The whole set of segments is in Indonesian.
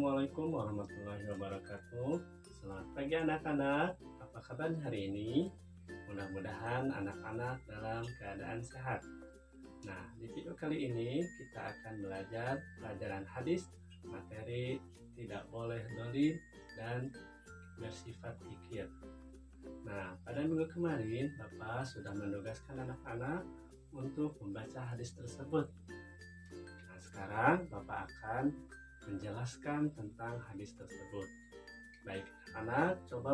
Assalamualaikum warahmatullahi wabarakatuh. Selamat pagi anak-anak. Apa kabar hari ini? Mudah-mudahan anak-anak dalam keadaan sehat. Nah, di video kali ini kita akan belajar pelajaran hadis, materi tidak boleh dolim dan bersifat kikir. Nah, pada minggu kemarin Bapak sudah menugaskan anak-anak untuk membaca hadis tersebut. Nah, sekarang Bapak akan menjelaskan tentang hadis tersebut. Baik, anak, coba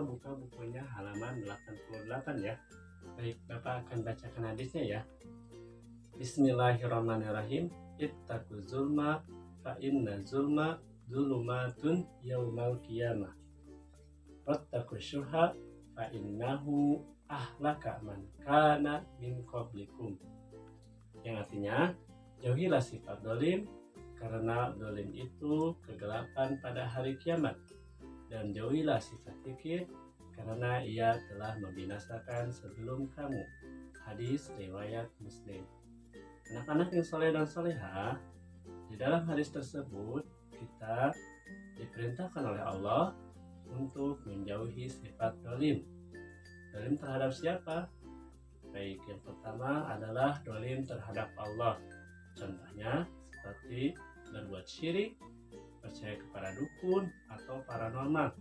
buka bukunya halaman 88 ya. Baik, Bapak akan bacakan hadisnya ya. Bismillahirrahmanirrahim. Ittaqu zulma fa inna zulma zulumatun yaumal qiyamah. Wattaqu syuha fa innahu ahlaka man kana min qablikum. Yang artinya, jauhilah sifat dolim, karena dolim itu kegelapan pada hari kiamat, dan jauhilah sifat kikir karena ia telah membinasakan sebelum kamu. Hadis riwayat Muslim. Anak-anak yang soleh dan soleha, di dalam hadis tersebut kita diperintahkan oleh Allah untuk menjauhi sifat dolim. Dolim terhadap siapa? Baik, yang pertama adalah dolim terhadap Allah. Contohnya seperti berbuat syirik, percaya kepada dukun atau paranormal,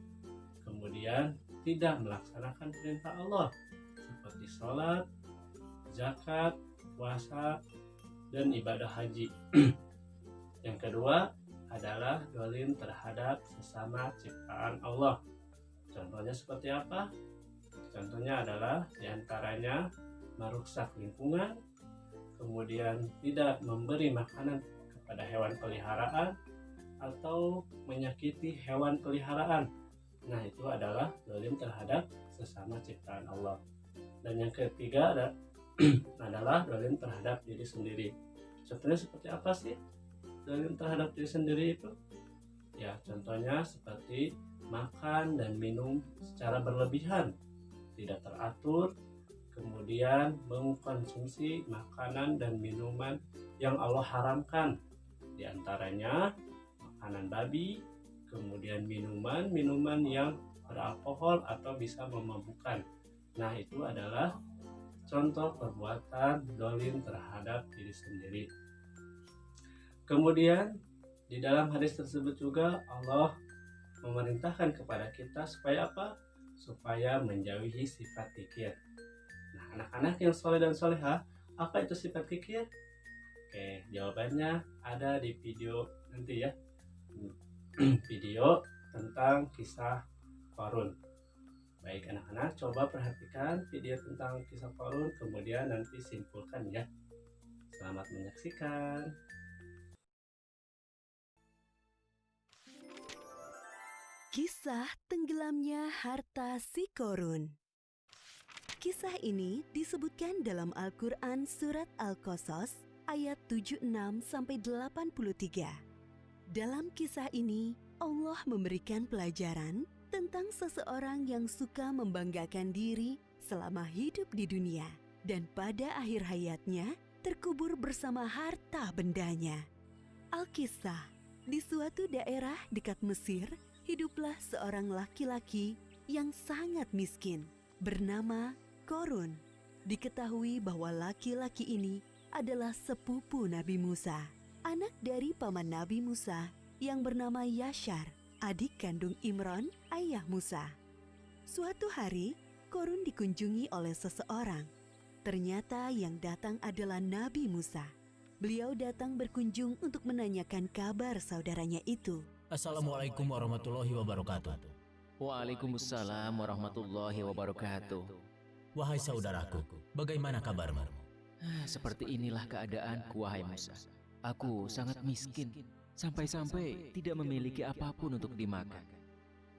kemudian tidak melaksanakan perintah Allah seperti sholat, zakat, puasa, dan ibadah haji. Yang kedua adalah dolim terhadap sesama ciptaan Allah. Contohnya seperti apa? Contohnya adalah diantaranya merusak lingkungan, kemudian tidak memberi makanan kepada hewan peliharaan, atau menyakiti hewan peliharaan. Nah, itu adalah dolim terhadap sesama ciptaan Allah. Dan yang ketiga adalah dolim terhadap diri sendiri. Contohnya seperti apa sih dolim terhadap diri sendiri itu? Ya, contohnya seperti makan dan minum secara berlebihan, tidak teratur, kemudian mengkonsumsi makanan dan minuman yang Allah haramkan, di antaranya makanan babi, kemudian minuman yang beralkohol atau bisa memabukkan. Nah, itu adalah contoh perbuatan dolim terhadap diri sendiri. Kemudian di dalam hadis tersebut juga Allah memerintahkan kepada kita supaya apa? Supaya menjauhi sifat kikir. Nah, anak-anak yang soleh dan soleha, apa itu sifat kikir? Oke, jawabannya ada di video nanti ya. Video tentang kisah Qarun. Baik anak-anak, coba perhatikan video tentang kisah Qarun, kemudian nanti simpulkan ya. Selamat menyaksikan. Kisah tenggelamnya harta si Qarun. Kisah ini disebutkan dalam Al-Quran Surat Al-Qasas ayat 76-83. Dalam kisah ini, Allah memberikan pelajaran tentang seseorang yang suka membanggakan diri selama hidup di dunia dan pada akhir hayatnya terkubur bersama harta bendanya. Al-Kisah, di suatu daerah dekat Mesir, hiduplah seorang laki-laki yang sangat miskin bernama Qarun. Diketahui bahwa laki-laki ini adalah sepupu Nabi Musa, anak dari paman Nabi Musa yang bernama Yashar, adik kandung Imran, ayah Musa. Suatu hari, Qarun dikunjungi oleh seseorang. Ternyata yang datang adalah Nabi Musa. Beliau datang berkunjung untuk menanyakan kabar saudaranya itu. Assalamualaikum warahmatullahi wabarakatuh. Waalaikumsalam warahmatullahi wabarakatuh. Wahai saudaraku, bagaimana kabarmu? Seperti inilah keadaanku, wahai Musa. Aku sangat miskin, sampai-sampai tidak memiliki apapun untuk dimakan.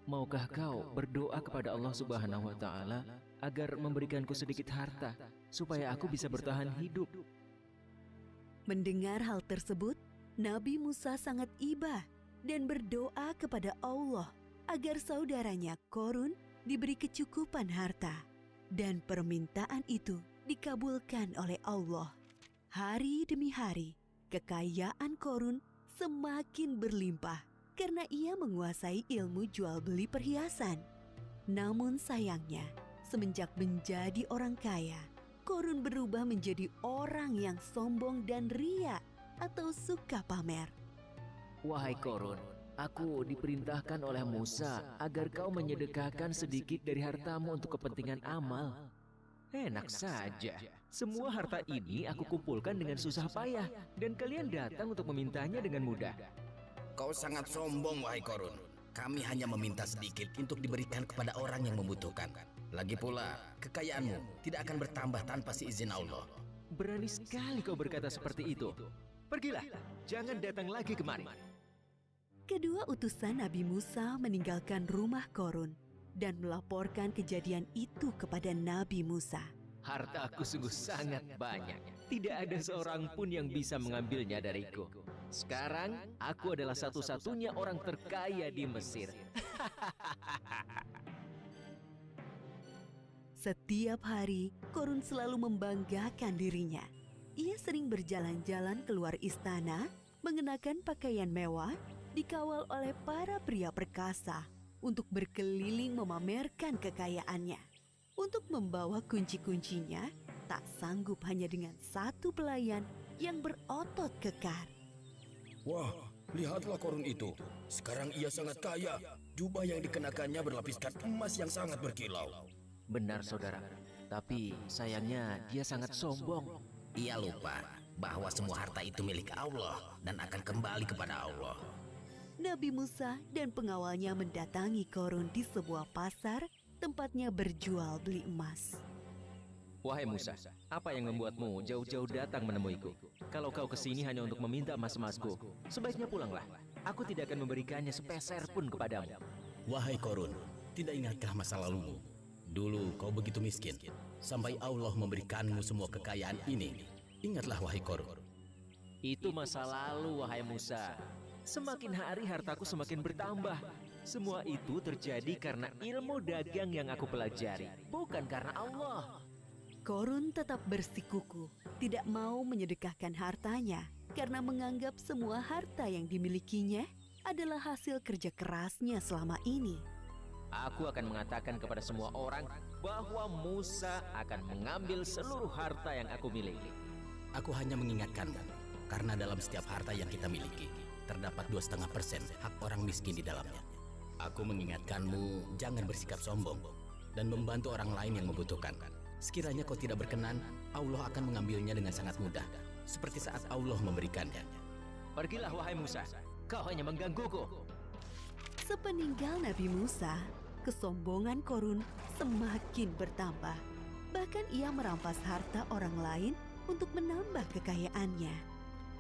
Maukah kau berdoa kepada Allah Subhanahu wa Ta'ala agar memberikanku sedikit harta supaya aku bisa bertahan hidup? Mendengar hal tersebut, Nabi Musa sangat iba dan berdoa kepada Allah agar saudaranya Qarun diberi kecukupan harta. Dan permintaan itu dikabulkan oleh Allah. Hari demi hari, kekayaan Qarun semakin berlimpah karena ia menguasai ilmu jual beli perhiasan. Namun sayangnya, semenjak menjadi orang kaya, Korun berubah menjadi orang yang sombong dan ria atau suka pamer. Wahai Korun, aku diperintahkan oleh Musa agar kau menyedekahkan sedikit dari hartamu untuk kepentingan amal. Enak saja. Semua harta ini aku kumpulkan dengan susah payah, dan kalian datang untuk memintanya dengan mudah. Kau sangat sombong, wahai Korun. Kami hanya meminta sedikit untuk diberikan kepada orang yang membutuhkan. Lagi pula, kekayaanmu tidak akan bertambah tanpa seizin Allah. Berani sekali kau berkata seperti itu. Pergilah, jangan datang lagi kemari. Kedua utusan Nabi Musa meninggalkan rumah Korun dan melaporkan kejadian itu kepada Nabi Musa. Hartaku sungguh sangat banyak. Tidak ada seorang pun yang bisa mengambilnya dariku. Sekarang, aku adalah satu-satunya orang terkaya di Mesir. Setiap hari, Korun selalu membanggakan dirinya. Ia sering berjalan-jalan keluar istana, mengenakan pakaian mewah, dikawal oleh para pria perkasa untuk berkeliling memamerkan kekayaannya. Untuk membawa kunci-kuncinya, tak sanggup hanya dengan satu pelayan yang berotot kekar. Wah, lihatlah Korun itu. Sekarang ia sangat kaya. Jubah yang dikenakannya berlapiskan emas yang sangat berkilau. Benar, saudara. Tapi sayangnya dia sangat sombong. Ia lupa bahwa semua harta itu milik Allah dan akan kembali kepada Allah. Nabi Musa dan pengawalnya mendatangi Korun di sebuah pasar tempatnya berjual beli emas. Wahai Musa, apa yang membuatmu jauh-jauh datang menemuiku? Kalau kau kesini hanya untuk meminta emas-emasku, sebaiknya pulanglah. Aku tidak akan memberikannya sepeser pun kepadamu. Wahai Korun, tidak ingatkah masa lalumu? Dulu kau begitu miskin, sampai Allah memberikanmu semua kekayaan ini. Ingatlah wahai Korun. Itu masa lalu, wahai Musa. Semakin hari hartaku semakin bertambah. Semua itu terjadi karena ilmu dagang yang aku pelajari, bukan karena Allah. Korun tetap bersikukuh, tidak mau menyedekahkan hartanya karena menganggap semua harta yang dimilikinya adalah hasil kerja kerasnya selama ini. Aku akan mengatakan kepada semua orang bahwa Musa akan mengambil seluruh harta yang aku miliki. Aku hanya mengingatkanmu, karena dalam setiap harta yang kita miliki, terdapat 2,5% hak orang miskin di dalamnya. Aku mengingatkanmu, jangan bersikap sombong dan membantu orang lain yang membutuhkan. Sekiranya kau tidak berkenan, Allah akan mengambilnya dengan sangat mudah, seperti saat Allah memberikannya. Pergilah wahai Musa, kau hanya menggangguku. Sepeninggal Nabi Musa, kesombongan Korun semakin bertambah. Bahkan ia merampas harta orang lain untuk menambah kekayaannya.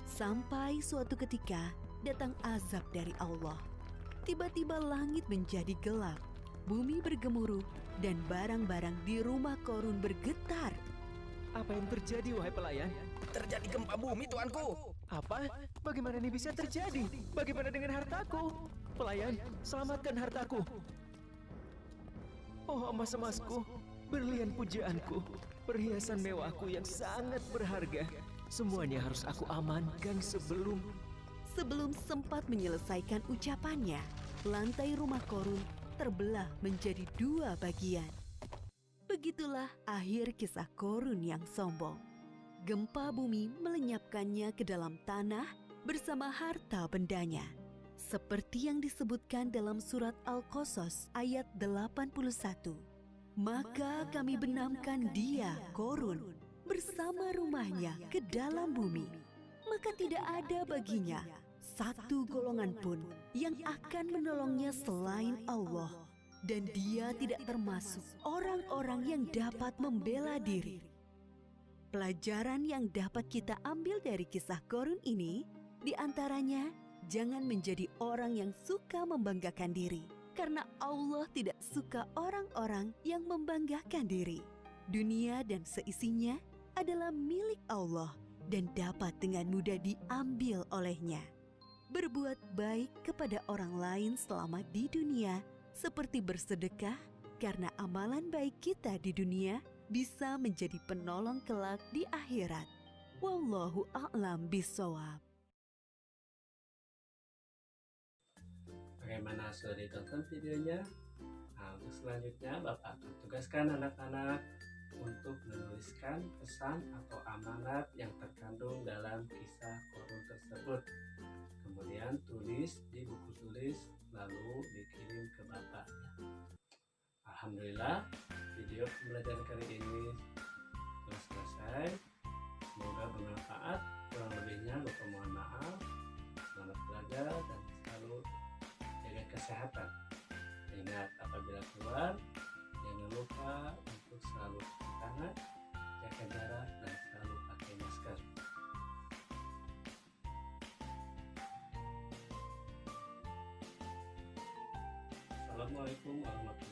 Sampai suatu ketika datang azab dari Allah. Tiba-tiba langit menjadi gelap, bumi bergemuruh, dan barang-barang di rumah Korun bergetar. Apa yang terjadi wahai pelayan? Terjadi gempa bumi, tuanku. Apa? Bagaimana ini bisa terjadi? Bagaimana dengan hartaku? Pelayan, selamatkan hartaku. Oh emas-emasku, berlian pujaanku, perhiasan mewahku yang sangat berharga. Semuanya harus aku amankan sebelum Sempat menyelesaikan ucapannya, lantai rumah Korun terbelah menjadi 2 bagian. Begitulah akhir kisah Korun yang sombong. Gempa bumi melenyapkannya ke dalam tanah bersama harta bendanya. Seperti yang disebutkan dalam surat Al-Qasas ayat 81. Maka kami benamkan dia, Korun, bersama rumahnya ke dalam bumi. Maka tidak ada baginya satu golongan pun yang akan menolongnya selain Allah. Dan dia tidak termasuk orang-orang yang dapat membela diri. Pelajaran yang dapat kita ambil dari kisah Korun ini, diantaranya jangan menjadi orang yang suka membanggakan diri. Karena Allah tidak suka orang-orang yang membanggakan diri. Dunia dan seisinya adalah milik Allah dan dapat dengan mudah diambil olehnya. Berbuat baik kepada orang lain selama di dunia, seperti bersedekah, karena amalan baik kita di dunia bisa menjadi penolong kelak di akhirat. Wallahu a'lam bishawab. Bagaimana sudah ditonton videonya? Nah, untuk selanjutnya Bapak akan tugaskan anak-anak untuk menuliskan pesan atau amanat yang terkandung dalam kisah Korun tersebut. Kemudian tulis di buku tulis lalu dikirim ke Bapak. Alhamdulillah, video pembelajaran kali ini telah selesai. Semoga bermanfaat. Kurang lebihnya Bapak mohon maaf. Selamat belajar dan selalu jaga kesehatan. Ingat, apabila keluar jangan lupa untuk selalu cuci tangan, jaga jarak, dan selalu pakai masker. Assalamualaikum warahmatullahi wabarakatuh.